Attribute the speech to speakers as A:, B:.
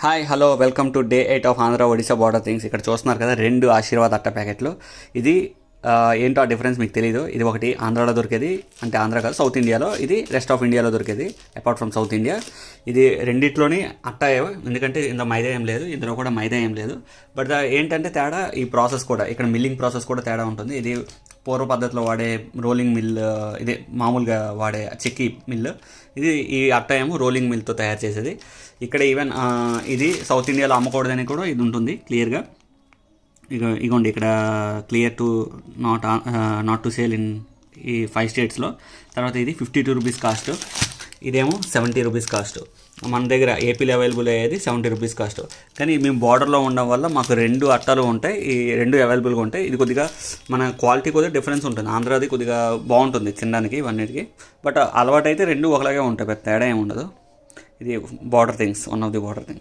A: Hi hello welcome to day 8 of Andhra Odisha border things. ఇక్కడ చూస్తున్నారు కదా, 2 ఆశీర్వాద్ అట్ట ప్యాకెట్లు. ఇది ఏంటో ఆ డిఫరెన్స్ మీకు తెలియదు. ఇది ఒకటి ఆంధ్రాలో దొరికేది, అంటే ఆంధ్ర కాదు, సౌత్ ఇండియాలో. ఇది రెస్ట్ ఆఫ్ ఇండియాలో దొరికేది, అపార్ట్ ఫ్రమ్ సౌత్ ఇండియా. ఇది రెండిట్లోని అట్టాయే, ఎందుకంటే ఇందులో మైదా ఏం లేదు, ఇందులో కూడా మైదా ఏం లేదు. బట్ ఏంటంటే తేడా ఈ ప్రాసెస్ కూడా, ఇక్కడ మిల్లింగ్ ప్రాసెస్ కూడా తేడా ఉంటుంది. ఇది పూర్వ పద్ధతిలో వాడే రోలింగ్ మిల్, ఇదే మామూలుగా వాడే చెక్కి మిల్. ఇది ఈ అట్ట ఏమో రోలింగ్ మిల్తో తయారు చేసేది. ఇక్కడ ఈవెన్ ఇది సౌత్ ఇండియాలో అమ్మకూడదని కూడా ఇది ఉంటుంది క్లియర్గా. ఇగోండి ఇక్కడ clear to not to sale in ఈ 5 స్టేట్స్లో. తర్వాత ఇది 52 రూపీస్ కాస్ట్, ఇదేమో 70 రూపీస్ కాస్ట్. మన దగ్గర ఏపీలో అవైలబుల్ అయ్యేది 70 రూపీస్ కాస్ట్. కానీ మేము బార్డర్లో ఉండడం వల్ల మాకు 2 అట్టాలు ఉంటాయి, ఈ 2 అవైలబుల్గా ఉంటాయి. ఇది కొద్దిగా మన క్వాలిటీ కొద్దిగా డిఫరెన్స్ ఉంటుంది. ఆంధ్రాది కొద్దిగా బాగుంటుంది తినడానికి ఇవన్నిటికి. బట్ అలవాటు అయితే 2 ఒకలాగే ఉంటాయి, పెద్ద తేడా ఏమి ఉండదు. ఇది border things, one of the border things.